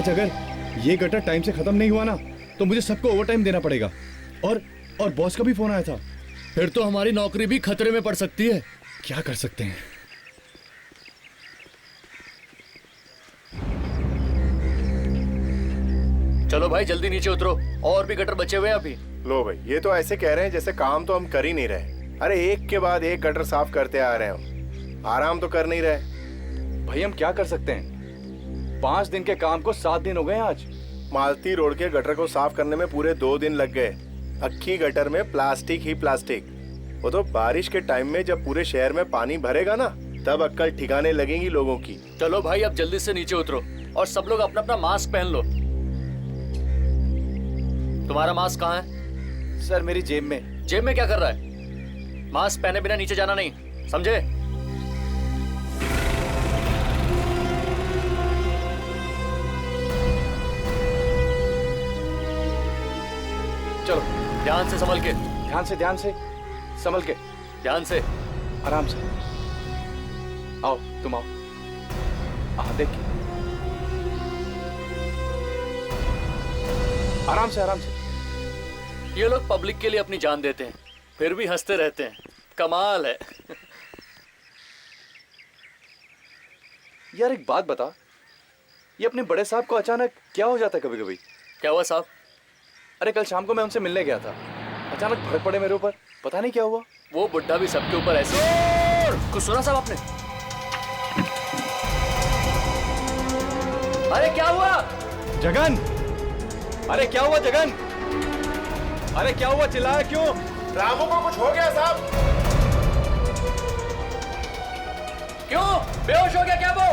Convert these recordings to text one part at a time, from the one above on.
आज अगर ये गटर टाइम से खत्म नहीं हुआ ना तो मुझे सबको ओवर टाइम देना पड़ेगा। और बॉस का भी फोन आया था। फिर तो हमारी नौकरी भी खतरे में पड़ सकती है। क्या कर सकते हैं? चलो भाई जल्दी नीचे उतरो, और भी गटर बचे हुए हैं अभी। लो भाई, ये तो ऐसे कह रहे हैं जैसे काम तो हम कर ही नहीं रहे। अरे एक के बाद एक गटर साफ करते आ रहे हैं, आराम तो कर नहीं रहे। भाई हम क्या कर सकते हैं? 5 दिन के काम को 7 दिन हो गए आज। मालती रोड के गटर को साफ करने में पूरे 2 दिन लग गए। अक्खी गटर में प्लास्टिक ही प्लास्टिक। वो तो बारिश के टाइम में जब पूरे शहर में पानी भरेगा ना तब अक्कल ठिकाने लगेंगी लोगों की। चलो भाई अब जल्दी से नीचे उतरो और सब लोग अपना अपना मास्क पहन लो। तुम्हारा मास्क कहाँ है? सर मेरी जेब में। जेब में क्या कर रहा है? मास्क पहने बिना नीचे जाना नहीं, समझे? चलो ध्यान से संभल के। ध्यान से संभल के। ध्यान से, आराम से। आओ तुम आओ। हाँ देख के। आराम से। ये लोग पब्लिक के लिए अपनी जान देते हैं, फिर भी हंसते रहते हैं। कमाल है। यार एक बात बता, ये अपने बड़े साहब को अचानक क्या हो जाता है कभी कभी? क्या हुआ साहब? अरे कल शाम को मैं उनसे मिलने गया था, अचानक भड़क पड़े मेरे ऊपर, पता नहीं क्या हुआ। वो बुड्ढा भी सबके ऊपर ऐसे। कुछ सुना साहब आपने? अरे क्या हुआ? जगन! अरे क्या हुआ जगन? अरे क्या हुआ, चिल्लाया क्यों? रामू को कुछ हो गया साहब। क्यों? बेहोश हो गया क्या वो?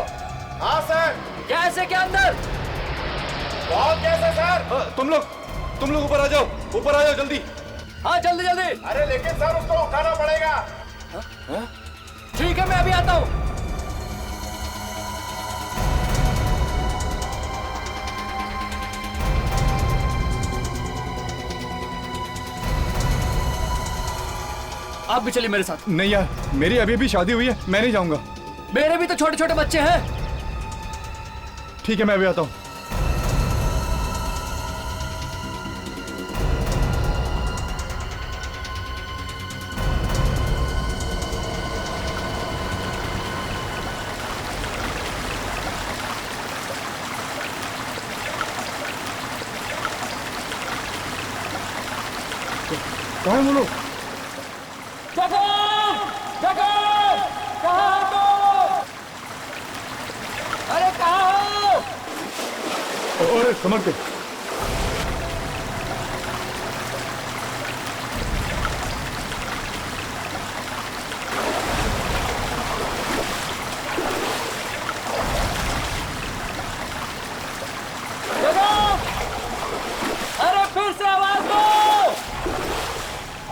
हाँ सर। कैसे? क्या अंदर? बहुत कैसे सर? तुम लोग ऊपर आ जाओ जल्दी। हाँ जल्दी। अरे लेकिन सर उसको उठाना पड़ेगा। ठीक है मैं अभी आता हूँ। आप भी चलिए मेरे साथ। नहीं यार, मेरी अभी भी शादी हुई है, मैं नहीं जाऊंगा। मेरे भी तो छोटे छोटे बच्चे हैं। ठीक है मैं अभी आता हूँ। कहाँ है वो लोग? अरे कहाँ हो? अरे समझ के। अरे फिर से आवाज दो।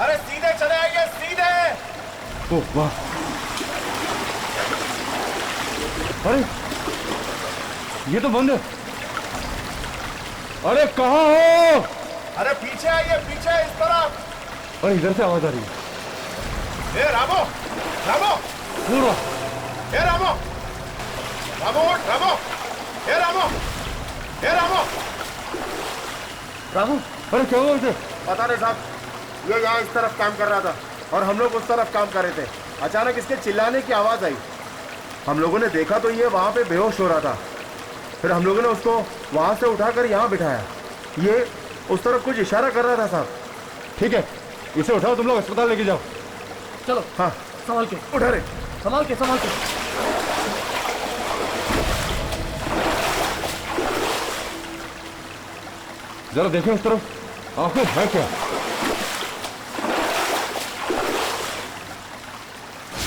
अरे सीधे चले आइए, सीधे। ओह वाह! अरे ये तो बंद है। अरे कहाँ हो? अरे पीछे आइए, पीछे इस तरफ। अरे इधर से आवाज आ रही है। ए रामो, रामो, पूरा। ए रामो, रामो, रामो, ए रामो, ए रामो। रामू, अरे क्या हुआ इसे? पता नहीं साहब, ये यहाँ इस तरफ काम कर रहा था और हम लोग उस तरफ काम कर रहे थे। अचानक इसके चिल्लाने की आवाज आई। हम लोगों ने देखा तो ये वहाँ पे बेहोश हो रहा था। फिर हम लोगों ने उसको वहाँ से उठाकर यहाँ बिठाया। ये उस तरफ कुछ इशारा कर रहा था साहब। ठीक है, इसे उठाओ, तुम लोग अस्पताल लेके जाओ। चलो। हाँ संभाल के उठा रहे। संभाल के। जरा देखें उस तरफ, आंखें है क्या?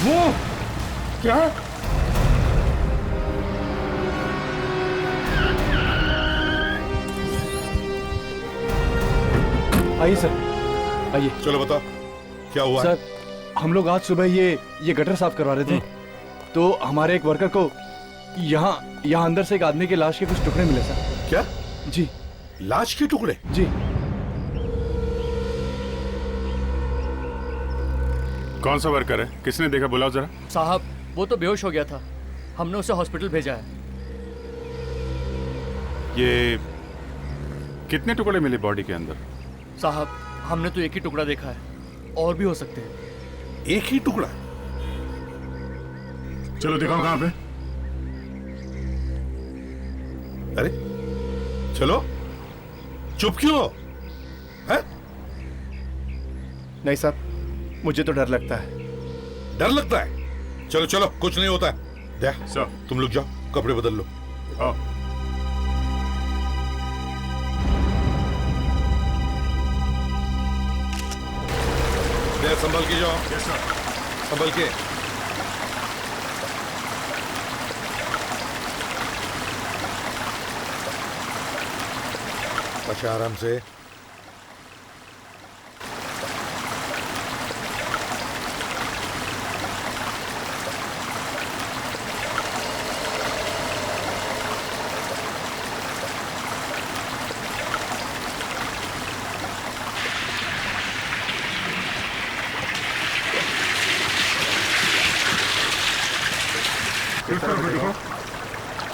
वो क्या? आइए सर, आइए। चलो बताओ क्या हुआ? सर हम लोग आज सुबह ये गटर साफ करवा रहे थे, तो हमारे एक वर्कर को यहाँ अंदर से एक आदमी की लाश के कुछ टुकड़े मिले सर। क्या? जी। लाश के टुकड़े? जी। कौन सा वर्कर है? किसने देखा? बुलाओ जरा। साहब वो तो बेहोश हो गया था, हमने उसे हॉस्पिटल भेजा है। ये कितने टुकड़े मिले बॉडी के अंदर? साहब, हमने तो एक ही टुकड़ा देखा है, और भी हो सकते हैं। एक ही टुकड़ा? चलो दिखाओ कहाँ पे। अरे चलो, चुप क्यों हो? है? नहीं साहब, मुझे तो डर लगता है। डर लगता है? चलो चलो, कुछ नहीं होता है। दे, सर। तुम लोग जाओ, कपड़े बदल लो। आओ। दे, संभल के जाओ। Yes sir. संभल के। अच्छा, आराम से।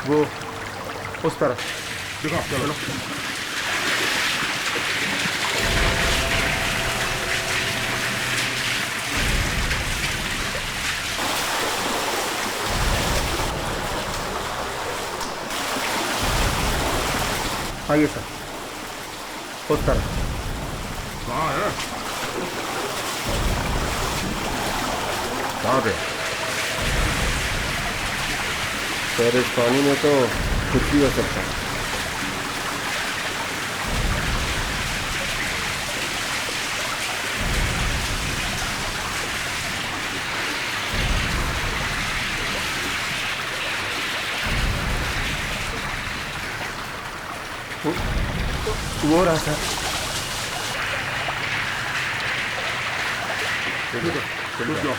वो उस तरफ। दिखाओ, चलो। आइए सर, उस तरफ। कहाँ है? कहाँ पे? सर, इस पानी में तो कुछ भी हो सकता है। वो रहा सर। रुक जाओ।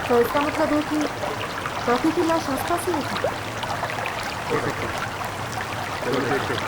तो इसका मतलब है कि रॉकी की लाश आसपास ही है। चलो देखते हैं।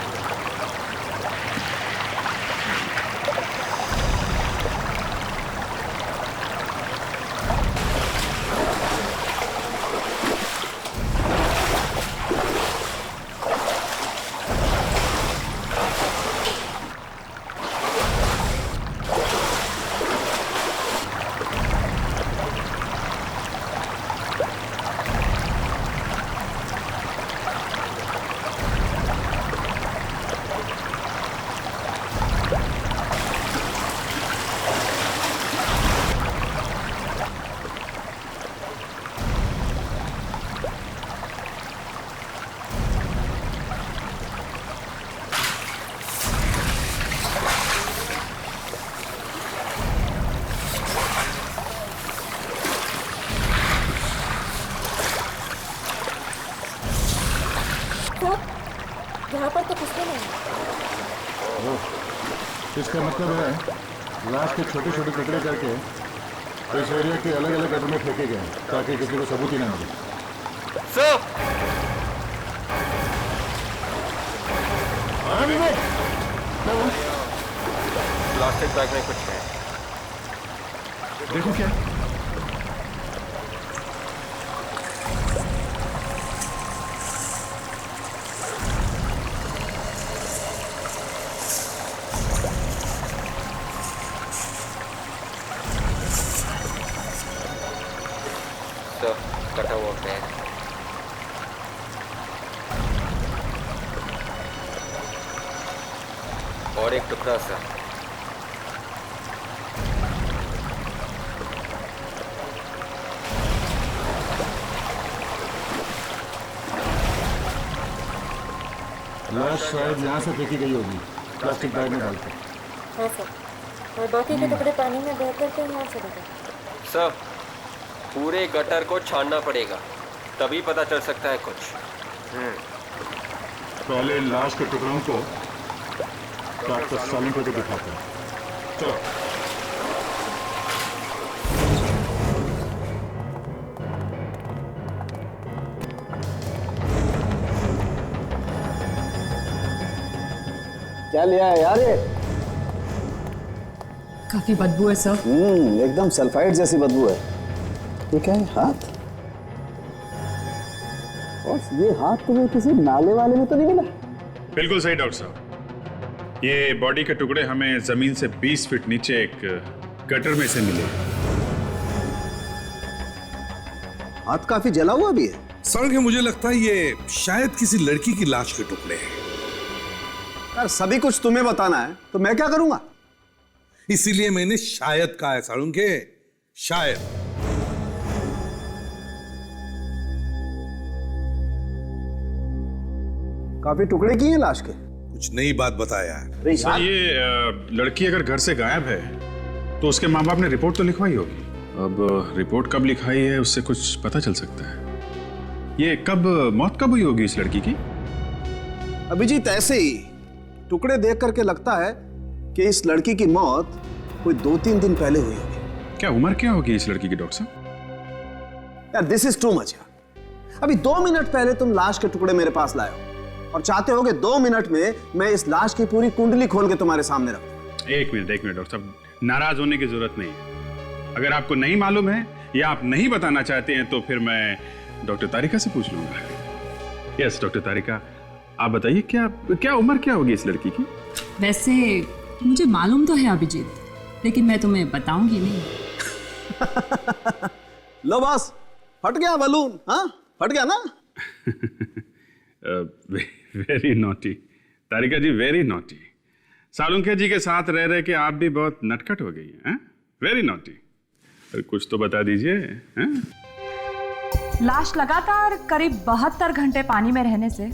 यहाँ पर तो कुछ भी नहीं। इसका मतलब है लाश के छोटे छोटे टुकड़े करके इस एरिया के अलग अलग गड्ढों में फेंके गए ताकि किसी को सबूत ही ना मिले। सर, प्लास्टिक बैग में कुछ है। देखो क्या कटा हुआ बैग। और एक टुकड़ा सा। लाश शायद यहाँ से फेंकी गई होगी प्लास्टिक बैग में डालकर। हाँ सर, और बाकी के टुकड़े पानी में बह करके यहाँ से गए। सर, पूरे गटर को छानना पड़ेगा, तभी पता चल सकता है कुछ। पहले लाश के टुकड़ों को डॉक्टर सालिम को दिखाते हैं। चलो। क्या लिया है यार ये? काफी बदबू है सर। एकदम सल्फाइड जैसी बदबू है। ये क्या है? हाथ? और ये हाथ तुम्हें किसी नाले वाले में तो नहीं मिला? बिल्कुल सही डॉक्टर साहब, ये बॉडी के टुकड़े हमें जमीन से 20 फीट नीचे एक गटर में से मिले। हाथ काफी जला हुआ भी है। सड़क मुझे लगता है ये शायद किसी लड़की की लाश के टुकड़े हैं। यार सभी कुछ तुम्हें बताना है तो मैं क्या करूंगा? इसीलिए मैंने शायद कहा है सारुण के, शायद। काफी टुकड़े किए हैं लाश के। कुछ नई बात बताया। सर ये लड़की अगर घर से गायब है तो उसके माँ बाप ने रिपोर्ट तो लिखवाई होगी। अब रिपोर्ट कब लिखाई है उससे कुछ पता चल सकता है। ये मौत कब हुई होगी इस लड़की की? अभिजीत ऐसे ही टुकड़े देख करके लगता है कि इस लड़की की मौत कोई 2-3 दिन पहले हुई होगी। क्या उम्र क्या होगी इस लड़की की डॉक्टर साहब? यार दिस इज टू मच यार। अभी 2 मिनट पहले तुम लाश के टुकड़े मेरे पास लाए हो और चाहते हो कि 2 मिनट में मैं इस लाश की पूरी कुंडली खोल के तुम्हारे सामने रख दूं। एक मिनट डॉक्टर साहब, नाराज होने की जरूरत नहीं है। अगर आपको नहीं मालूम है या आप नहीं बताना चाहते हैं तो फिर मैं डॉक्टर तारिका से पूछ लूंगा। यस डॉक्टर तारिका, आप बताइए क्या उम्र क्या होगी इस लड़की की? वैसे मुझे मालूम तो है अभिजीत, लेकिन मैं तुम्हें बताऊंगी नहीं। लो बस, फट गया बलून। हाँ फट गया ना? वेरी नॉटी तारिका जी, वेरी नॉटी। सालुंखे जी के साथ रह रहे के आप भी बहुत नटखट हो गई हैं। Very naughty. कुछ तो बता दीजिए। लाश लगातार करीब 72 घंटे पानी में रहने से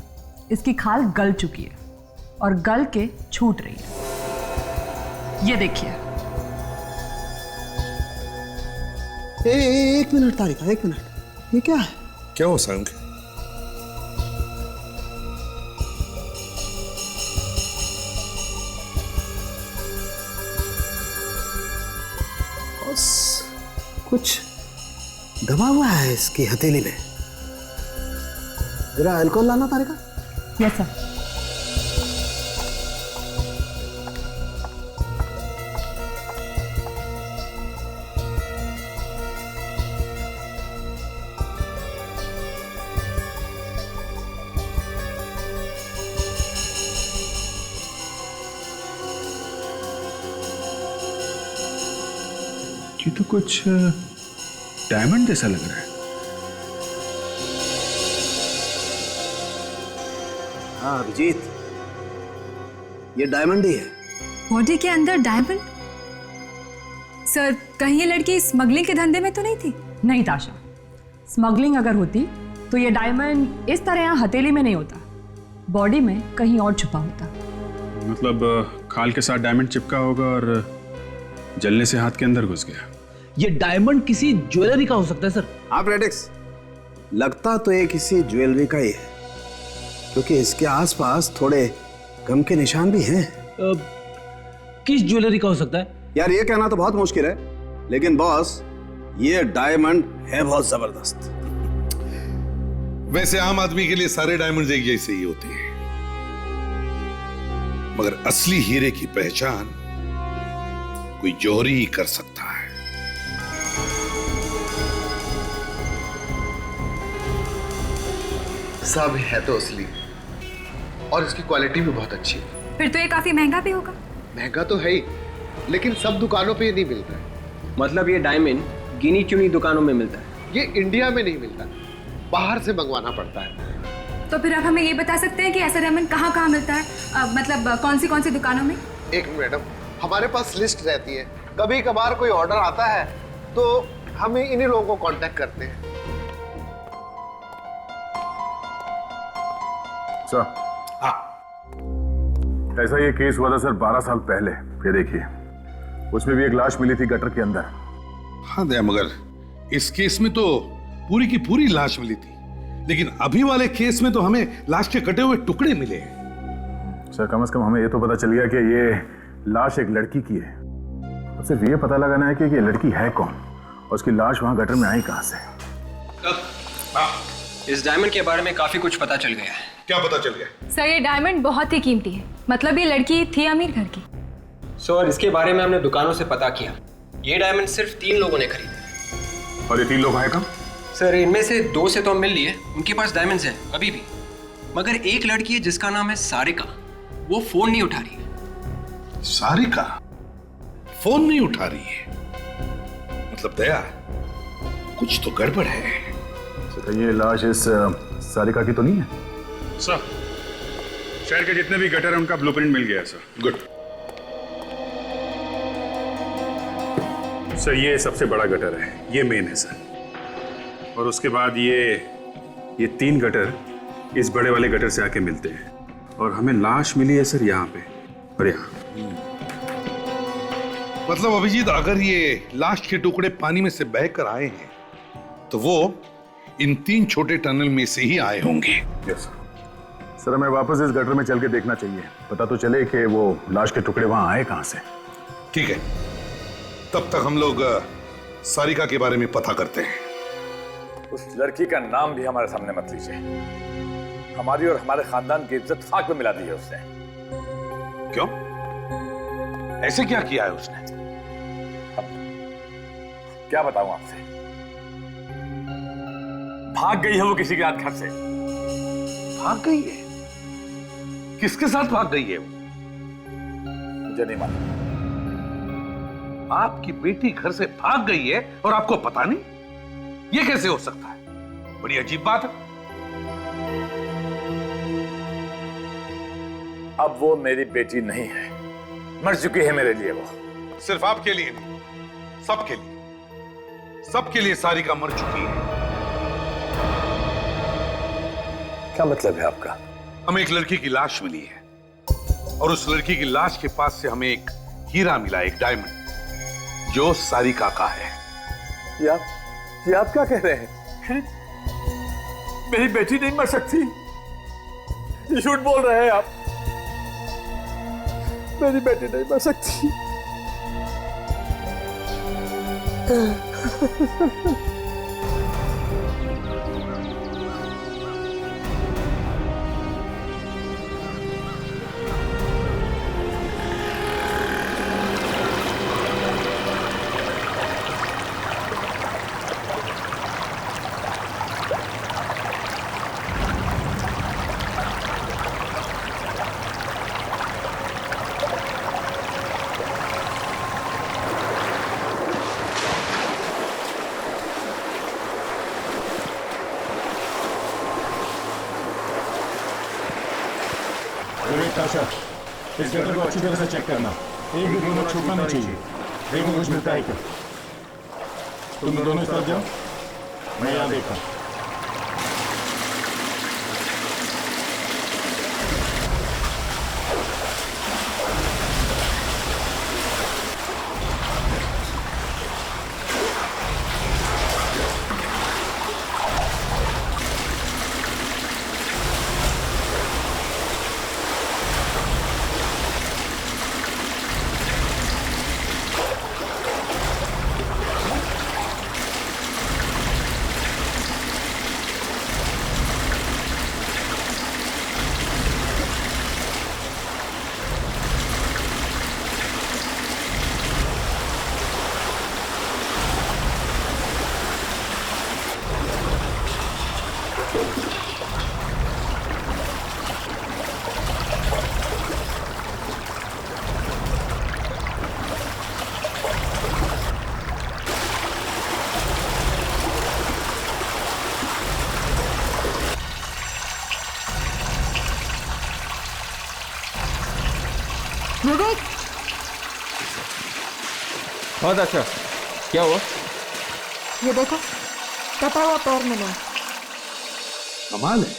इसकी खाल गल चुकी है और गल के छूट रही है। ये देखिए। एक मिनट तारिका, एक मिनट। ये क्या है? क्या हो संग? कुछ दबा हुआ है इसकी हथेली में। जरा अल्कोहल लाना तारिका। Yes sir. ये तो कुछ डायमंड जैसा लग रहा है। हाँ अभिजीत, ये डायमंड ही है। बॉडी के अंदर डायमंड? सर कहीं ये लड़की स्मगलिंग के धंधे में तो नहीं थी? नहीं ताशा, स्मगलिंग अगर होती तो ये डायमंड इस तरह यहाँ हथेली में नहीं होता, बॉडी में कहीं और छुपा होता। मतलब खाल के साथ डायमंड चिपका होगा और जलने से हाथ के अंदर घुस गया। ये डायमंड किसी ज्वेलरी का हो सकता है सर। हाँ प्रेडिक्स, लगता तो ये किसी ज्वेलरी का ही है, क्योंकि इसके आसपास थोड़े गम के निशान भी हैं। किस ज्वेलरी का हो सकता है? यार ये कहना तो बहुत मुश्किल है, लेकिन बॉस ये डायमंड है बहुत जबरदस्त। वैसे आम आदमी के लिए सारे डायमंड एक जैसे ही होते हैं, मगर असली हीरे की पहचान कोई जौहरी ही कर सकता है। सब है तो असली, और इसकी क्वालिटी भी बहुत अच्छी है। फिर तो ये काफी महंगा भी होगा। महंगा तो है ही, लेकिन सब दुकानों पे नहीं मिलता है। मतलब ये डायमंड गिनी चुनी दुकानों में मिलता है? ये इंडिया में नहीं मिलता, बाहर से मंगवाना पड़ता है। तो फिर आप हमें ये बता सकते हैं कि ऐसा डायमंड कहाँ कहाँ मिलता है? मतलब कौन सी दुकानों में? एक मिनट मैडम, हमारे पास लिस्ट रहती है, कभी कभार कोई ऑर्डर आता है तो हम इन्हीं लोगों को कांटेक्ट करते हैं। सर ऐसा ये केस हुआ था सर 12 साल पहले। ये देखिए, उसमें भी एक लाश मिली थी गटर के अंदर। हाँ दया, मगर इस केस में तो पूरी की पूरी लाश मिली थी, लेकिन अभी वाले केस में तो हमें लाश के कटे हुए टुकड़े मिले हैं। सर कम से कम हमें ये तो पता चल गया कि ये लाश एक लड़की की है। और सिर्फ ये पता लगाना है कि ये लड़की है कौन और उसकी लाश वहां गटर में आई कहां से। इस डायमंड के बारे में काफी कुछ पता चल गया है। क्या पता चल गया? सर ये डायमंड बहुत ही कीमती है, मतलब ये लड़की थी अमीर घर की? सर, इसके बारे में हमने दुकानों से पता किया। ये डायमंड सिर्फ 3 लोगों ने खरीदे। और ये 3 लोग आए कहाँ? सर, इनमें से 2 से तो हम मिल लिए, उनके पास डायमंड्स हैं अभी भी। मगर एक लड़की है जिसका नाम है सारिका, वो फोन नहीं उठा रही है। सारिका फोन नहीं उठा रही है? मतलब दया, कुछ तो गड़बड़ है। ये लाश इस सारिका की तो नहीं है? सर, शहर के जितने भी गटर हैं उनका ब्लूप्रिंट मिल गया है सर। गुड। सर, ये सबसे बड़ा गटर है, ये मेन है सर। और उसके बाद ये 3 गटर इस बड़े वाले गटर से आके मिलते हैं। और हमें लाश मिली है सर यहाँ पे और यहाँ। मतलब अभिजीत, अगर ये लाश के टुकड़े पानी में से बहकर आए हैं तो वो इन 3 छोटे टनल में से ही आए होंगे। यस सर, हमें वापस इस गटर में चल के देखना चाहिए, पता तो चले कि वो लाश के टुकड़े वहां आए कहां से। ठीक है, तब तक हम लोग सारिका के बारे में पता करते हैं। उस लड़की का नाम भी हमारे सामने मत लीजिए। हमारी और हमारे खानदान की इज्जत खाक में मिला दी है उसने। क्यों? ऐसे क्या किया है उसने? क्या बताऊं आपसे? भाग गई है वो किसी के साथ घर से। भाग गई है? किसके साथ भाग गई है वो? मुझे नहीं मालूम। आपकी बेटी घर से भाग गई है और आपको पता नहीं? ये कैसे हो सकता है? बड़ी अजीब बात है। अब वो मेरी बेटी नहीं है, मर चुकी है मेरे लिए वो। सिर्फ आपके लिए नहीं, सबके लिए, सबके लिए सारिका मर चुकी है। क्या मतलब है आपका? हमें एक लड़की की लाश मिली है और उस लड़की की लाश के पास से हमें एक हीरा मिला, एक डायमंड, जो सारिका का है। ये आप क्या कह रहे हैं? मेरी बेटी नहीं मर सकती। ये झूठ बोल रहे हैं आप। मेरी बेटी नहीं मर सकती। ताशा, इस गटर को अच्छी तरह से चेक करना, एक भी कोना छूटना नहीं चाहिए। देखो कुछ मिलता है क्या? तुम दोनों इस तरफ जाओ, मैं यहाँ देखता हूँ। बहुत अच्छा, क्या हुआ? ये देखो, कटा हुआ पैर मिला। कमाल है,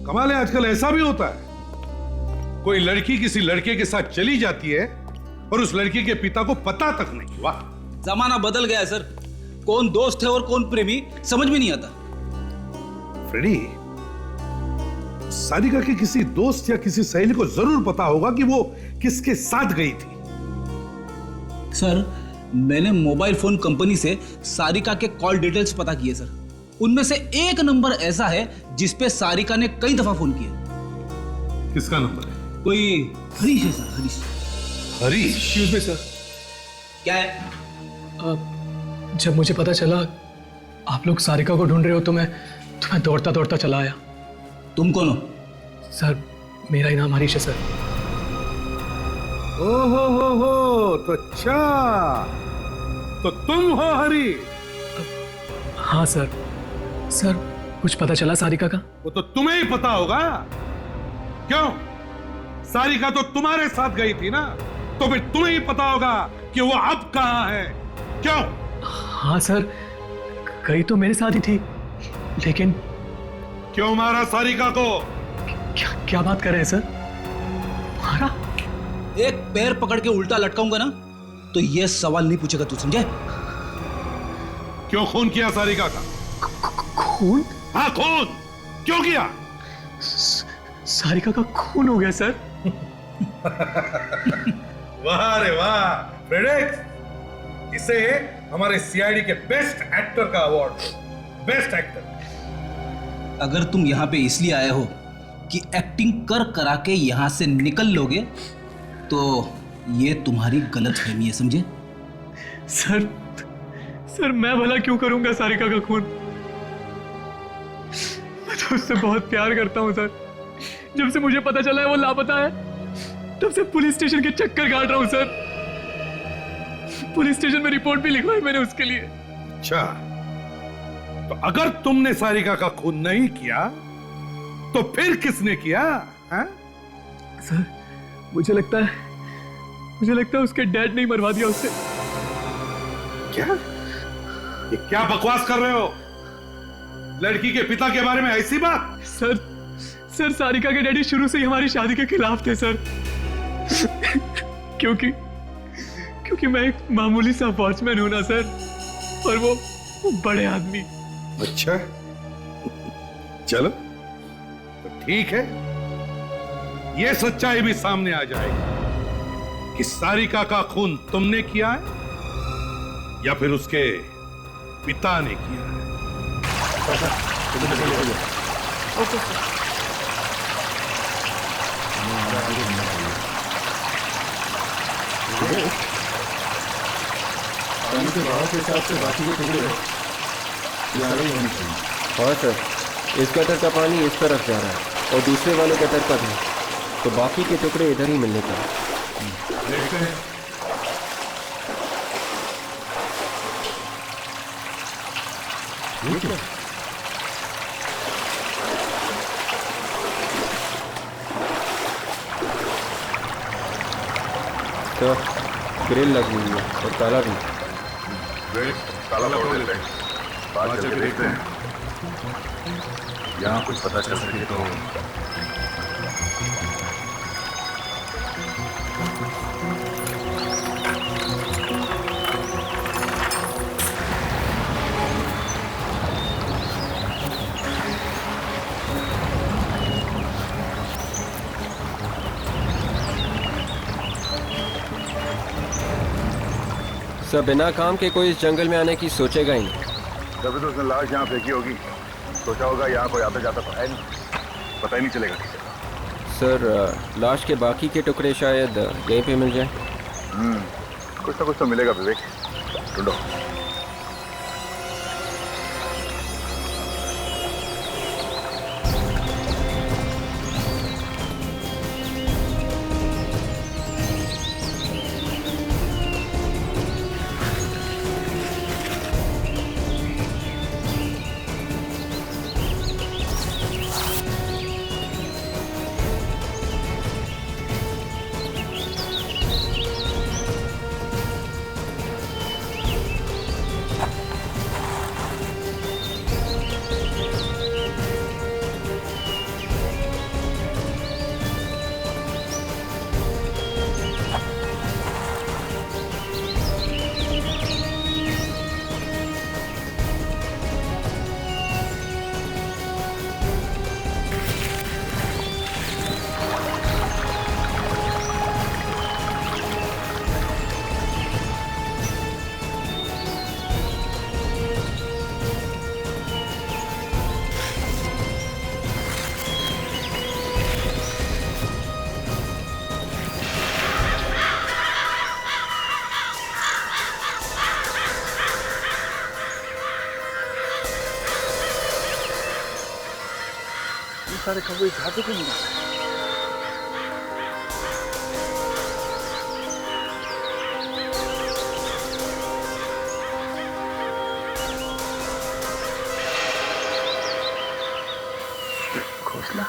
कमाल है। आजकल ऐसा भी होता है, कोई लड़की किसी लड़के के साथ चली जाती है और उस लड़की के पिता को पता तक नहीं। वाह, जमाना बदल गया है सर। कौन दोस्त है और कौन प्रेमी समझ में नहीं आता। फ्रेडी, सारिका के किसी दोस्त या किसी सहेली को जरूर पता होगा कि वो किसके साथ गई थी। सर, मैंने मोबाइल फोन कंपनी से सारिका के कॉल डिटेल्स पता किए सर। उनमें से एक नंबर ऐसा है जिस पे सारिका ने कई दफा फोन किया। किसका नंबर है? कोई हरीश है sir, Harish. Harish? Excuse me sir. क्या है? जब मुझे पता चला आप लोग सारिका को ढूंढ रहे हो तो मैं दौड़ता दौड़ता चला आया। तुम कौन हो? सर मेरा ही नाम हरीश है सर। हो तो अच्छा, तो तुम हो हरी? हाँ सर। सर कुछ पता चला सारिका का? वो तो तुम्हें ही पता होगा। क्यों? सारिका तो तुम्हारे साथ गई थी ना, तो फिर तुम्हें ही पता होगा कि वो अब कहां है। क्यों? हाँ सर, गई तो मेरे साथ ही थी, लेकिन क्यों मारा सारिका को? क्या बात कर रहे हैं सर? मारा? एक पैर पकड़ के उल्टा लटकाऊंगा ना तो ये सवाल नहीं पूछेगा, तू समझे? क्यों खून किया सारिका का? खून? हाँ खून क्यों किया? सारिका का खून हो गया सर। वाह रे वाह फ्रेडेक्स, इसे हमारे सीआईडी के बेस्ट एक्टर का अवार्ड। Best actor. अगर तुम यहां पे इसलिए आए हो कि एक्टिंग कर करा के यहां से निकल लोगे तो ये तुम्हारी गलतफहमी है, समझे? सर मैं भला क्यों करूंगा सारिका का खून? मैं तो उससे बहुत प्यार करता हूं सर। जब से मुझे पता चला है वो लापता है, तब से पुलिस स्टेशन के चक्कर काट रहा हूं सर। पुलिस स्टेशन में रिपोर्ट भी लिखवाई मैंने उसके लिए। अच्छा, तो अगर तुमने सारिका का खून नहीं किया तो फिर किसने किया? हा? सर मुझे लगता है उसके डैड ने ही मरवा दिया उससे। क्या? ये क्या बकवास कर रहे हो? लड़की के पिता के बारे में ऐसी बात? सर सारिका के डैडी शुरू से ही हमारी शादी के खिलाफ थे सर। क्योंकि मैं एक मामूली सा वॉचमैन हूं ना सर, और वो बड़े आदमी। अच्छा चलो तो ठीक है, ये सच्चाई भी सामने आ जाएगी कि सारिका का खून तुमने किया है या फिर उसके पिता ने किया है। Okay sir. पानी के बहाव के हिसाब से बाकी के टुकड़े किनारे ही होने चाहिए। हाँ सर, इस गटर का पानी इस तरफ जा रहा है और दूसरे वाले गटर का भी, तो बाकी के टुकड़े इधर ही मिलने का। देखते हैं। ठीक है। तो ग्रिल लगी हुई है और ताला भी। ताला तोड़ देते हैं, बाहर चल के देखते हैं, यहाँ कुछ पता चल सके तो। सब बिना काम के कोई इस जंगल में आने की सोचेगा ही नहीं। तभी तो उसने लाश यहाँ फेंकी होगी, सोचा होगा यहाँ कोई आता जाता तो है नहीं, पता ही नहीं चलेगा। सर लाश के बाकी के टुकड़े शायद यहीं पे मिल जाए। कुछ ना कुछ तो मिलेगा विवेक, ढूंढो। सारे कौवे यहाँ से क्यों नहीं आ रहे? घोंसला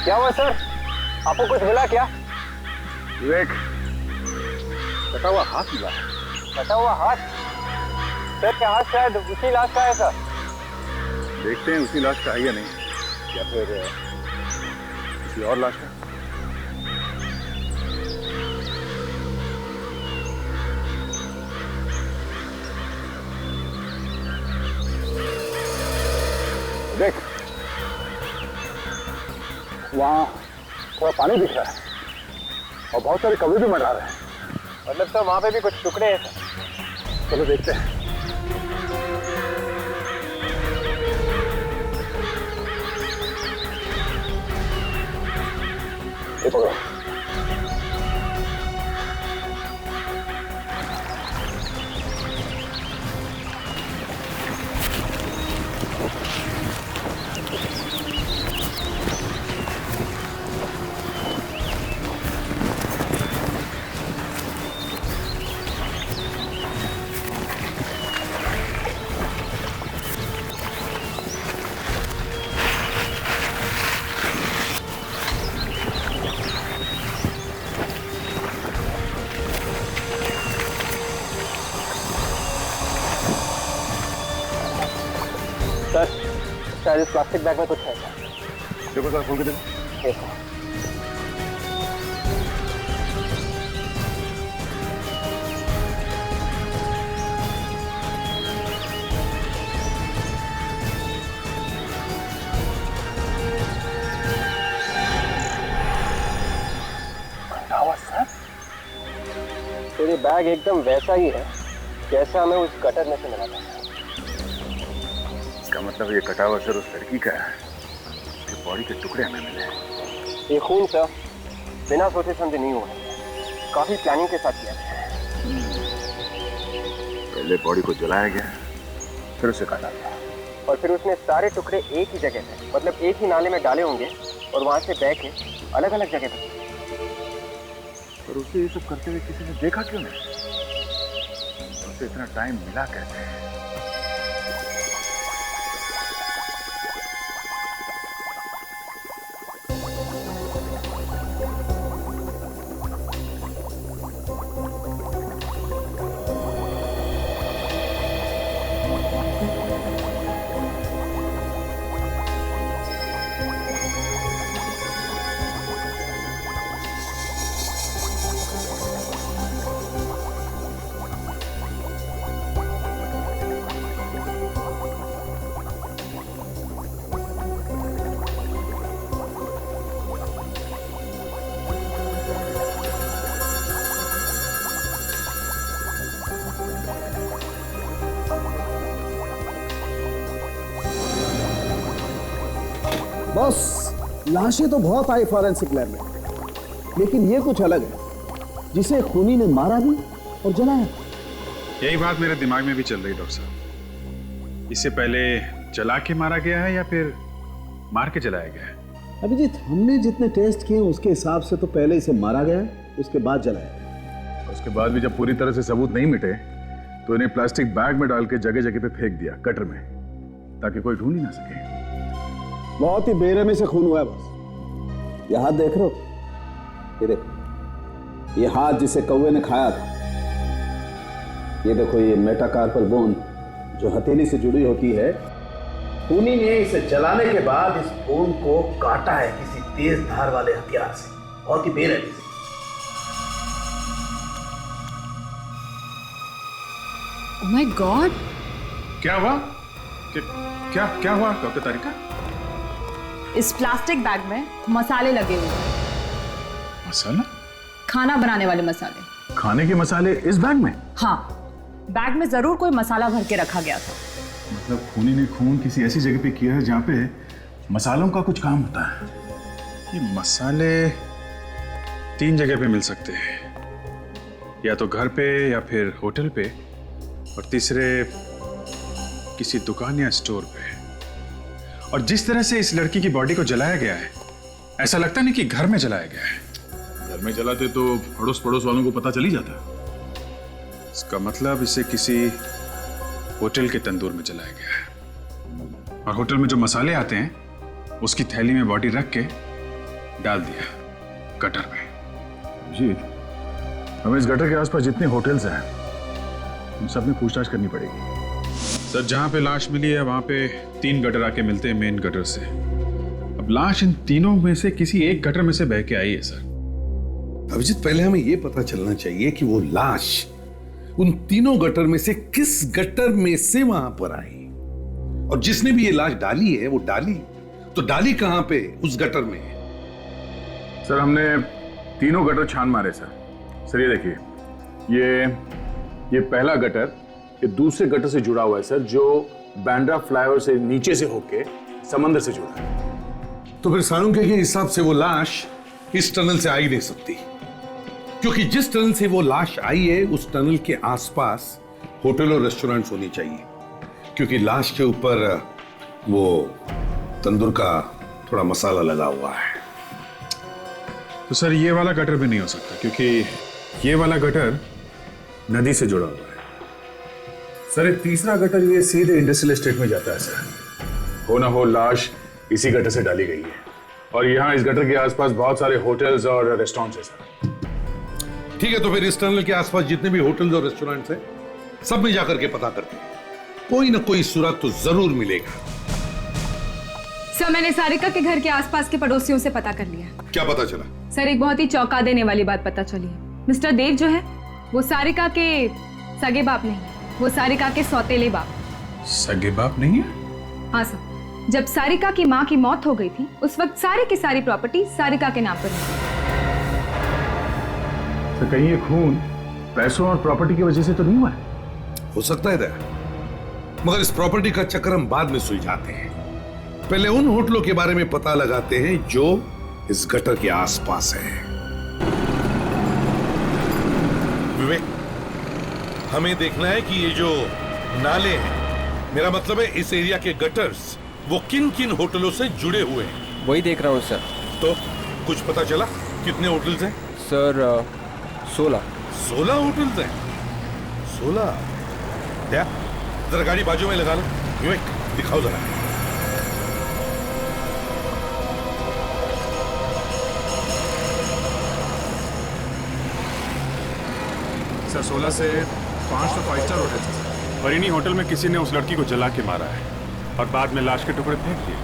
क्या हुआ सर? आपको कुछ मिला क्या? विवेक, कटा हुआ हाथ मिला। कटा हुआ हाथ? सर क्या हाथ शायद उसी लाश का है सर। देखते हैं उसी लाश का है या नहीं, या फिर किसी और लाश का। देख, वहाँ थोड़ा पानी दिख रहा है और बहुत सारे कौवे भी मंडरा रहे हैं। मतलब सर वहाँ पे भी कुछ टुकड़े हैं सर। चलो देखते हैं। ये पकड़ो। शायद इस प्लास्टिक बैग में कुछ है। देखो सर, खोल के देखो। तेरी बैग एकदम वैसा ही है जैसा हमें उस गटर में से मिला था। इसका मतलब ये कटा हुआ सर उस लड़की का है, उसके बॉडी के टुकड़े हमें मिले हैं। ये खून सर बिना सोचे समझे नहीं हुआ, काफी प्लानिंग के साथ किया गया। पहले बॉडी को जलाया गया, फिर उसे काटा गया, और फिर उसने सारे टुकड़े एक ही जगह पे, मतलब एक ही नाले में डाले होंगे और वहां से बह के अलग अलग जगह पे। पर उसे ये सब करते हुए किसी ने देखा क्यों नहीं? उसे इतना टाइम मिला कैसे? बॉस, लाशें तो बहुत आई फॉरेंसिक लैब में, लेकिन ये कुछ अलग है, जिसे खूनी ने मारा भी और जलाया। यही बात मेरे दिमाग में भी चल रही डॉक्टर साहब। इससे पहले जला के मारा गया है या फिर मार के जलाया गया है? अभिजीत, हमने जितने टेस्ट किए उसके हिसाब से तो पहले इसे मारा गया है, उसके बाद जलाया गया। उसके बाद भी जब पूरी तरह से सबूत नहीं मिटे तो इन्हें प्लास्टिक बैग में डाल के जगह जगह पे फेंक दिया, कटर में, ताकि कोई ढूंढ ही ना सके। बहुत ही बेरहमी से खून हुआ है बॉस। ये हाथ देख रहे हो? ये देखो, ये हाथ जिसे कौवे ने खाया था। ये देखो, ये मेटाकार्पल बोन जो हथेली से जुड़ी होती है, खूनी ने इसे जलाने के बाद इस बोन को काटा है किसी तेज धार वाले हथियार से, बहुत ही बेरहमी से। Oh my God! क्या हुआ? क्या हुआ डॉक्टर तारिका? इस प्लास्टिक बैग में मसाले लगे हुए हैं। मसाला? खाना बनाने वाले मसाले। खाने के मसाले इस बैग में? हाँ, बैग में जरूर कोई मसाला भर के रखा गया था। मतलब खूनी ने खून किसी ऐसी जगह पे किया है जहाँ पे मसालों का कुछ काम होता है। ये मसाले 3 जगह पे मिल सकते हैं, या तो घर पे या फिर होटल पे, और तीसरे किसी दुकान या स्टोर पे। और जिस तरह से इस लड़की की बॉडी को जलाया गया है, ऐसा लगता नहीं कि घर में जलाया गया है। घर में जलाते तो अड़ोस पड़ोस वालों को पता चल ही जाता। इसका मतलब इसे किसी होटल के तंदूर में जलाया गया है, और होटल में जो मसाले आते हैं उसकी थैली में बॉडी रख के डाल दिया गटर में। जी, हमें इस गटर के आसपास जितने होटल्स हैं उन सब में पूछताछ करनी पड़ेगी। सर, जहां पे लाश मिली है वहां पे 3 गटर आके मिलते हैं मेन गटर से। अब लाश इन तीनों में से किसी एक गटर में से बह के आई है सर। अभिजीत, पहले हमें यह पता चलना चाहिए कि वो लाश उन तीनों गटर में से किस गटर में से वहां पर आई, और जिसने भी ये लाश डाली है वो डाली कहां पे? उस गटर में। सर, हमने तीनों गटर छान मारे सर। ये देखिए, ये पहला गटर ये दूसरे गटर से जुड़ा हुआ है सर, जो बांद्रा फ्लाईओवर से नीचे से होके समंदर से जुड़ा है। तो फिर साळुंखे के हिसाब से वो लाश इस टनल से आ ही नहीं सकती, क्योंकि जिस टनल से वो लाश आई है उस टनल के आसपास होटल और रेस्टोरेंट्स होनी चाहिए, क्योंकि लाश के ऊपर वो तंदूर का थोड़ा मसाला लगा हुआ है। तो सर, ये वाला गटर भी नहीं हो सकता, क्योंकि ये वाला गटर नदी से जुड़ा हुआ है। सर, ये तीसरा गटर ये सीधे इंडस्ट्रियल एस्टेट में जाता है सर। हो ना हो लाश इसी गटर से डाली गई है, और यहाँ इस गटर के आसपास बहुत सारे होटल्स और रेस्टोरेंट्स हैं सर। ठीक है, तो फिर इस टनल के आसपास जितने भी होटल्स और रेस्टोरेंट्स हैं सब में जाकर के पता करते हैं, कोई ना कोई सुराग तो जरूर मिलेगा। सर, मैंने सारिका के घर के आसपास के पड़ोसियों से पता कर लिया। क्या पता चला? सर, एक बहुत ही चौंका देने वाली बात पता चली है। मिस्टर देव जो है वो सारिका के सगे बाप नहीं, वो सारिका के सौतेले बाप। सगे बाप नहीं है? हाँ सर, जब सारिका की माँ की मौत हो गई थी उस वक्त सारी की सारी प्रॉपर्टी सारिका के नाम पर थी। तो कहीं ये खून पैसों और प्रॉपर्टी की वजह से तो नहीं हुआ है? हो सकता है दया, मगर इस प्रॉपर्टी का चक्कर हम बाद में सुलझाते हैं। पहले उन होटलों के बारे में पता लगाते हैं जो इस गटर के आसपास है। विवेक, हमें देखना है कि ये जो नाले हैं, मेरा मतलब है इस एरिया के गटर्स, वो किन किन होटलों से जुड़े हुए हैं। वही देख रहा हूँ सर। तो कुछ पता चला कितने होटल्स हैं? सर 16 होटल्स हैं। 16? क्या? जरा गाड़ी बाजू में लगा लो। विवेक, दिखाओ जरा। सर, 16 से 5 तो 5 स्टार होटल है, और इन्हीं होटल में किसी ने उस लड़की को जला के मारा है और बाद में लाश के टुकड़े फेंक दिए।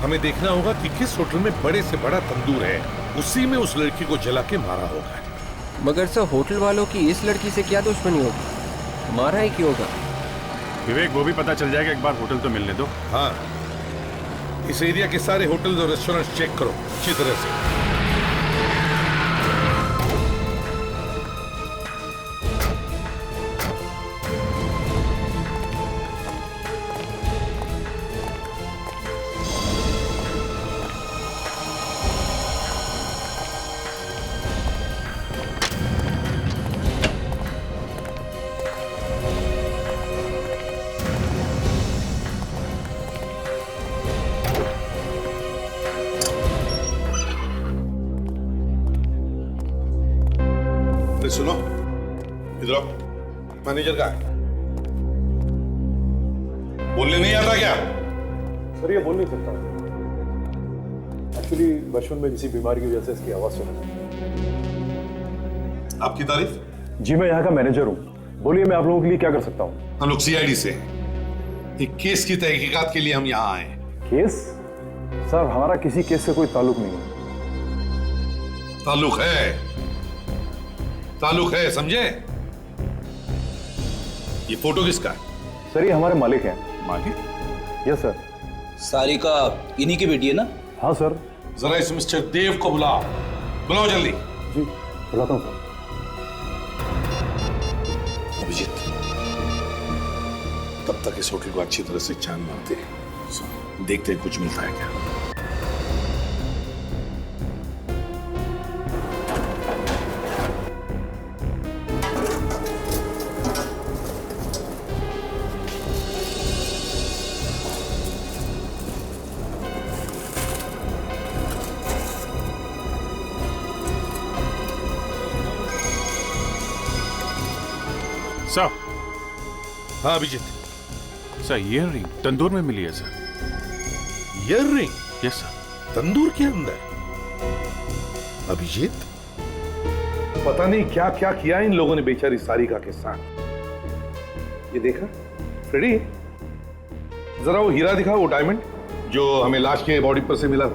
हमें देखना होगा कि किस होटल में बड़े से बड़ा तंदूर है, उसी में उस लड़की को जला के मारा होगा। मगर सर, होटल वालों की इस लड़की से क्या दुश्मनी होगी? मारा ही क्यों होगा? विवेक, वो भी पता चल जाएगा, एक बार होटल तो मिलने दो। हाँ, इस एरिया के सारे होटल्स और रेस्टोरेंट चेक करो अच्छी तरह से। सुनो, इधर आओ। मैनेजर का है, बोलने नहीं आता क्या? सर, ये बोल नहीं सकता। एक्चुअली बचपन में किसी बीमारी की वजह से इसकी आवाज सुना। आपकी तारीफ? जी, मैं यहाँ का मैनेजर हूँ। बोलिए, मैं आप लोगों के लिए क्या कर सकता हूँ? हम लोग सीआईडी से एक केस की तहकीकात के लिए हम यहाँ आए। केस? सर, हमारा किसी केस से कोई ताल्लुक नहीं है। ताल्लुक है, समझे? ये फोटो किसका है? सर, ये हमारे मालिक हैं। मालिक? Yes sir. सारिका इन्हीं की बेटी है ना? हाँ सर। जरा इस मिस्टर देव को बुलाओ, बुलाओ जल्दी। जी बुलाता हूँ सर। अभिजीत, तब तक इस होटल को अच्छी तरह से छान मारते हैं, देखते हैं कुछ मिलता है क्या। सर। हाँ Abhijit. Sir earring tandoor में मिली है sir. Earring? Yes sir. Tandoor के अंदर? अभिजीत, पता नहीं क्या क्या किया इन लोगों ने बेचारी सारिका के साथ। ये देखा फ्रेडी, जरा वो हीरा दिखा, वो डायमंड जो हमें लाश के बॉडी पर से मिला।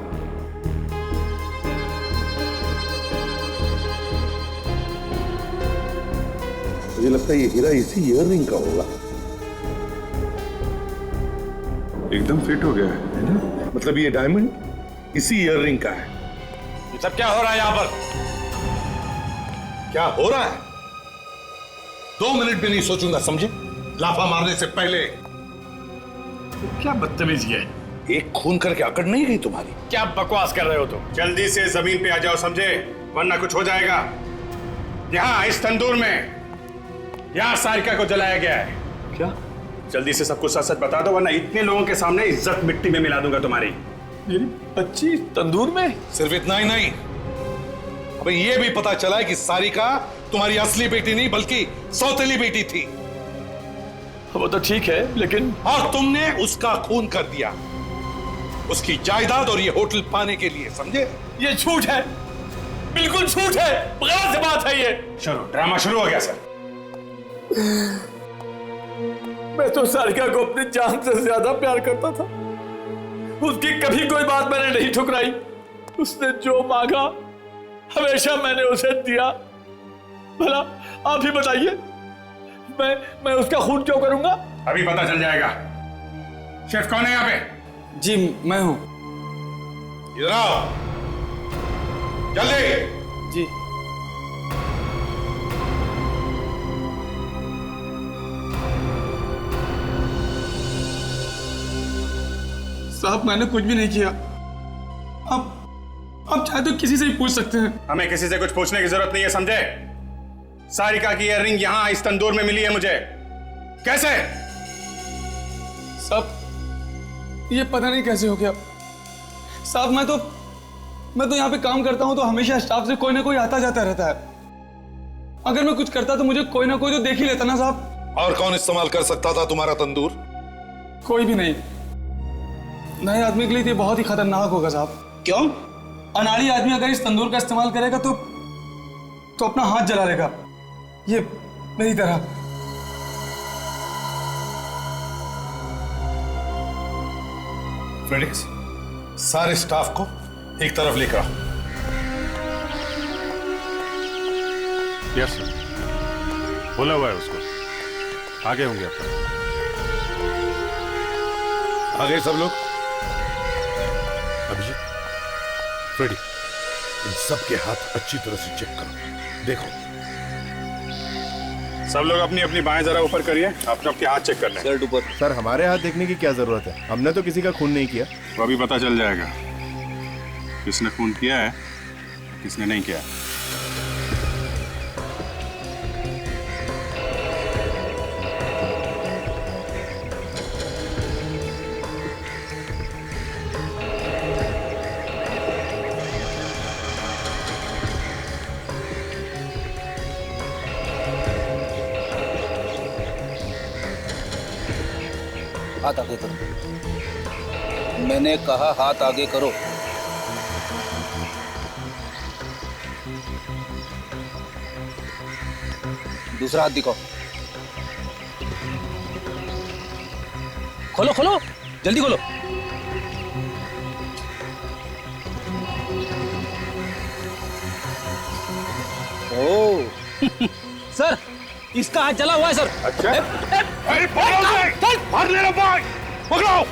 मुझे लगता है ये हीरा इसी ईयर रिंग का होगा। एकदम फिट हो गया है ना? मतलब ये डायमंड इसी ईयर रिंग का है। ये सब क्या हो रहा है यहाँ पर? क्या हो रहा है? 2 मिनट भी नहीं सोचूंगा, समझे? लाफा मारने से पहले। क्या बदतमीजी है? एक खून करके अकड़ नहीं गई तुम्हारी? क्या बकवास कर रहे हो तुम? जल्दी से जमीन पे आ जाओ, समझे? वरना कुछ हो जाएगा। यहाँ इस तंदूर में यहाँ सारिका को जलाया गया है। क्या? जल्दी से सब कुछ सच सच बता दो, वरना इतने लोगों के सामने इज्जत मिट्टी में मिला दूंगा तुम्हारी। मेरी बच्ची तंदूर में? सिर्फ इतना ही नहीं, अबे ये भी पता चला है कि सारिका तुम्हारी असली बेटी नहीं बल्कि सौतेली बेटी थी। वो तो ठीक है, लेकिन और तुमने उसका खून कर दिया, उसकी जायदाद और ये होटल पाने के लिए, समझे? ये झूठ है, बिल्कुल झूठ है, गलत बात है ये। चलो ड्रामा शुरू हो गया सर। मैं तो सारिका को अपनी जान से ज्यादा प्यार करता था। उसकी कभी कोई बात मैंने नहीं ठुकराई। उसने जो मांगा हमेशा मैंने उसे दिया। भला आप ही बताइए, मैं उसका खून क्यों करूंगा? अभी पता चल जाएगा। शेफ कौन है यहाँ पे? जी मैं हूं। इधर आओ जल्दी। जी। साहब मैंने कुछ भी नहीं किया। आप चाहे तो किसी से ही पूछ सकते हैं। हमें किसी से कुछ पूछने की जरूरत नहीं है, समझे? सारिका की ईयररिंग यहाँ इस तंदूर में मिली है मुझे। कैसे? साहब ये पता नहीं कैसे हो गया। साहब मैं तो यहाँ पे काम करता हूँ तो हमेशा स्टाफ से कोई ना कोई आता जाता रहता है। अगर मैं कुछ करता तो मुझे कोई ना कोई तो देख ही लेता ना साहब। और कौन इस्तेमाल कर सकता था तुम्हारा तंदूर? कोई भी नहीं। नए आदमी के लिए ये बहुत ही खतरनाक होगा साहब। क्यों? अनाड़ी आदमी अगर इस तंदूर का इस्तेमाल करेगा तो अपना हाथ जला लेगा, ये मेरी तरह। फ्रेडिक्स, सारे स्टाफ को एक तरफ लेकर आओ। यस सर, बोला हुआ है उसको। आगे होंगे आप। आगे सब लोग। अभिजीत, फ्रेडी, इन सब के हाथ अच्छी तरह से चेक करो, देखो। सब लोग अपनी अपनी बाएं जरा ऊपर करिए, अपने अपने हाथ चेक कर लें। शर्ट ऊपर। सर हमारे हाथ देखने की क्या जरूरत है? हमने तो किसी का खून नहीं किया। तो अभी पता चल जाएगा किसने खून किया है, किसने नहीं किया। हाथ आगे करो। मैंने कहा हाथ आगे करो। दूसरा हाथ दिखाओ। खोलो खोलो, जल्दी खोलो। ओ सर, इसका हाथ जला हुआ है सर। अच्छा? अरे मार ले लो, पकड़ो।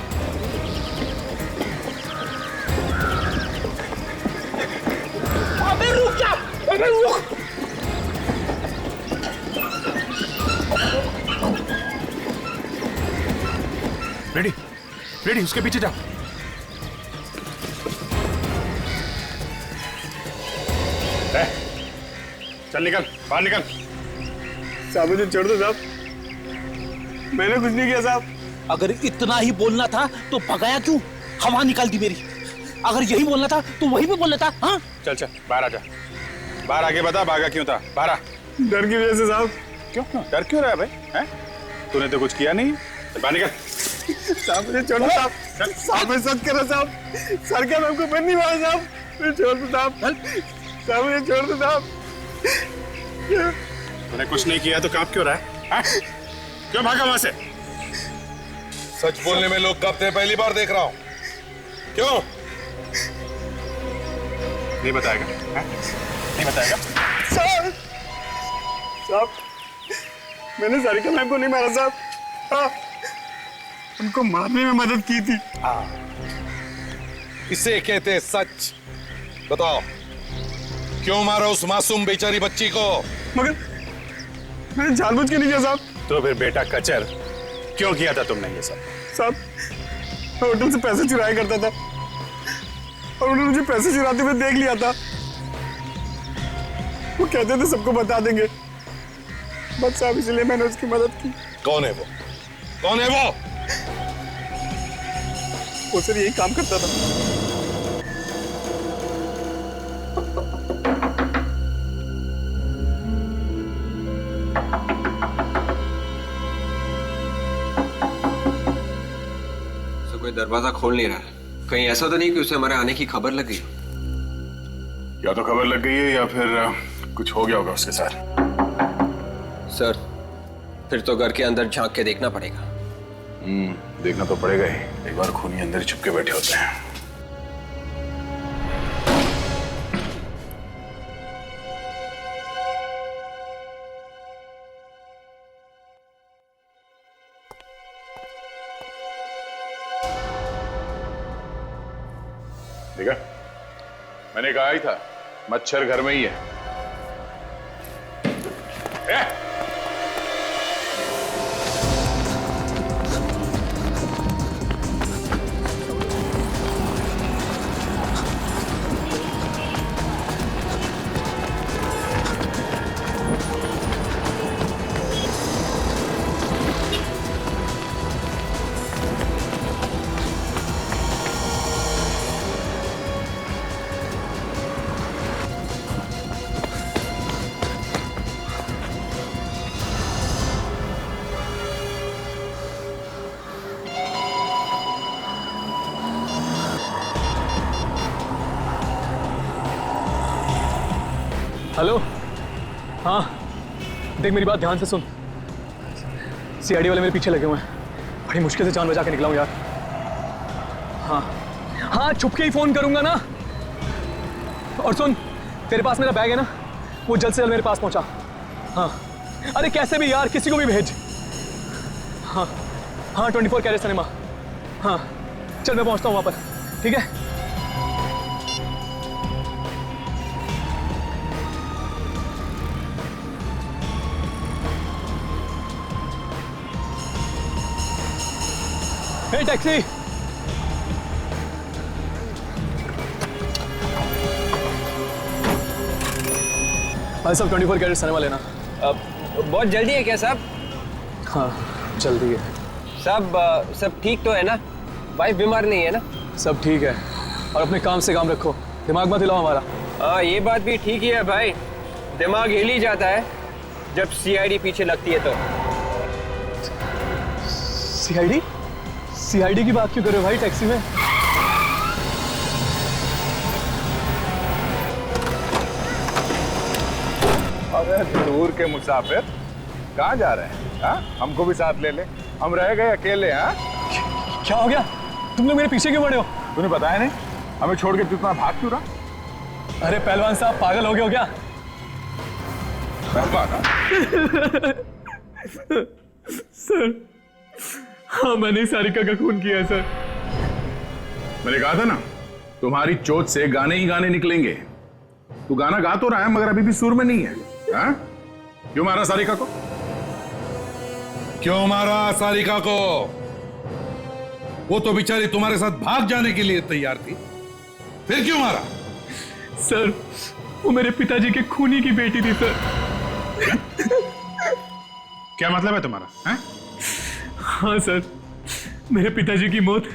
रेडी रेडी, उसके पीछे जाओ। चल निकल, बाहर निकल। साहब मुझे छोड़ दो साहब, मैंने कुछ नहीं किया साहब। अगर इतना ही बोलना था तो भगाया क्यों? हवा निकाल दी मेरी। अगर यही बोलना था तो वही पे बोलना था। हाँ चल चल बाहर आ जा, बाहर आके बता भागा क्यों था, बाहर आ। डर की वजह से साहब। क्यों डर क्यों रहा है भाई? हैं? तूने तो कुछ किया नहीं, बाहर निकल। साहब मुझे छोड़ दो साहब, साहब मैं सच कर रहा साहब, सर क्या हमको बंद नहीं मारा साहब, मुझे छोड़ दो साहब, साहब मुझे छोड़ दो साहब। तूने कुछ नहीं किया तो कांप क्यों रहा है? क्यों भागा वहां से? सच बोलने में लोग कांपते हैं, पहली बार देख रहा हूं। क्यों नहीं बताएगा? नहीं बताएगा? साहब साहब मैंने सारिका मैम को नहीं मारा साहब, हाँ, उनको मारने में मदद की थी। इसे कहते हैं सच। बताओ क्यों मारा उस मासूम बेचारी बच्ची को? मगर मैंने जानबूझ के नहीं किया साहब। तो फिर बेटा कचर क्यों किया था तुमने ये सब? साहब मैं होटल से पैसे चुराया करता था और उन्होंने मुझे पैसे चुराते हुए देख लिया था। वो कहते थे सबको बता देंगे, बस साहब इसलिए मैंने उसकी मदद की। कौन है वो? कौन है वो? वो सर यही काम करता था। कोई दरवाजा खोल नहीं रहा, कहीं ऐसा तो नहीं कि उसे हमारे आने की खबर लग गई? या तो खबर लग गई है या फिर कुछ हो गया होगा उसके साथ। सर फिर तो घर के अंदर झांक के देखना पड़ेगा। देखना तो पड़ेगा ही, एक बार खूनी अंदर छुप के बैठे होते हैं। देखा, मैंने कहा ही था मच्छर घर में ही है। हेलो, हाँ देख मेरी बात ध्यान से सुन। सीआईडी वाले मेरे पीछे लगे हुए हैं, बड़ी मुश्किल से जान बचा के निकला हूँ यार। हाँ हाँ छुप के ही फोन करूंगा ना। और सुन, तेरे पास मेरा बैग है ना, वो जल्द से जल्द मेरे पास पहुंचा। हाँ अरे कैसे भी यार, किसी को भी भेज। हाँ हाँ 24 कैरेट सिनेमा। हाँ चल मैं पहुंचता हूँ वहां पर, ठीक है? हे टैक्सी, भाई साहब 24 कैरेट सिनेमा लेना। बहुत जल्दी है क्या साहब? हाँ जल्दी है साहब। सब ठीक तो है ना? वाइफ बीमार नहीं है ना? सब ठीक है, और अपने काम से काम रखो, दिमाग मत हिलाओ हमारा। हाँ ये बात भी ठीक ही है भाई, दिमाग हिल ही जाता है जब सीआईडी पीछे लगती है तो। सीआईडी? सीआईडी की बात क्यों कर रहे हो भाई टैक्सी में? अरे दूर के मुसाफिर कहाँ जा रहे हैं? हाँ हमको भी साथ ले ले, हम रह गए अकेले। हाँ क्या हो गया? तुम लोग मेरे पीछे क्यों पड़े हो? तूने बताया नहीं, हमें छोड़ के तू इतना भाग क्यों रहा? अरे पहलवान साहब पागल हो गए हो क्या? सर हाँ मैंने सारिका का खून किया है सर। मैंने कहा था ना, तुम्हारी चोट से गाने ही गाने निकलेंगे। तू गाना गा तो रहा है मगर अभी भी सुर में नहीं है। हाँ? क्यों मारा सारिका को? क्यों मारा सारिका को? वो तो बेचारी तुम्हारे साथ भाग जाने के लिए तैयार थी, फिर क्यों मारा? सर वो मेरे पिताजी के खूनी की बेटी थी सर। क्या मतलब है तुम्हारा? है? हाँ सर, मेरे पिताजी की मौत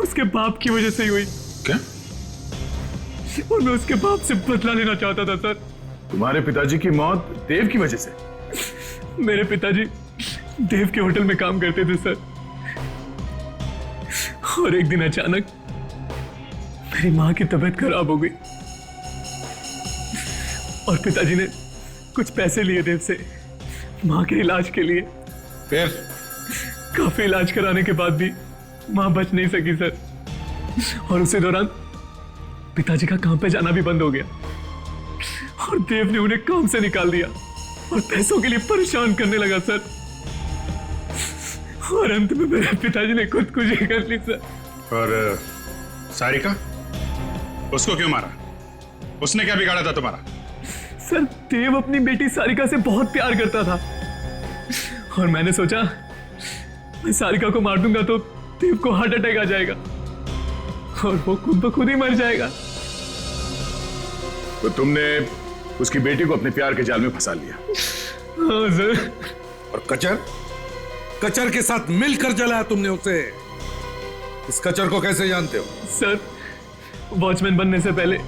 उसके बाप की वजह से ही हुई। क्या? और मैं उसके बाप से बदला लेना चाहता था सर। तुम्हारे पिताजी की मौत देव की वजह से? मेरे पिताजी देव के होटल में काम करते थे सर, और एक दिन अचानक मेरी माँ की तबीयत खराब हो गई और पिताजी ने कुछ पैसे लिए देव से माँ के इलाज के लिए। फिर काफी इलाज कराने के बाद भी माँ बच नहीं सकी सर, और उसी दौरान पिताजी का काम पे जाना भी बंद हो गया और देव ने उन्हें काम से निकाल दिया और पैसों के लिए परेशान करने लगा सर, और अंत में मेरे पिताजी ने खुदकुशी कर ली सर। और सारिका, उसको क्यों मारा? उसने क्या बिगाड़ा था तुम्हारा? सर देव अपनी बेटी सारिका से बहुत प्यार करता था और मैंने सोचा मैं सारिका को मार दूंगा तो देव को हार्ट अटैक आ जाएगा और वो खुद ब खुद ही मर जाएगा। तो तुमने उसकी बेटी को अपने प्यार के जाल में फंसा लिया? हाँ सर। और कचर के साथ मिलकर जलाया तुमने उसे। इस कचर को कैसे जानते हो? सर वॉचमैन बनने से पहले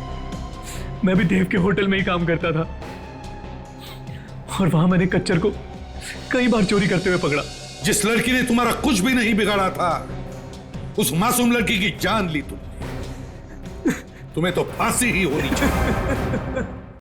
मैं भी देव के होटल में ही काम करता था और वहां मैंने कच्चर को कई बार चोरी करते हुए पकड़ा। जिस लड़की ने तुम्हारा कुछ भी नहीं बिगाड़ा था, उस मासूम लड़की की जान ली तुमने। तुम्हें तो फांसी ही होनी चाहिए।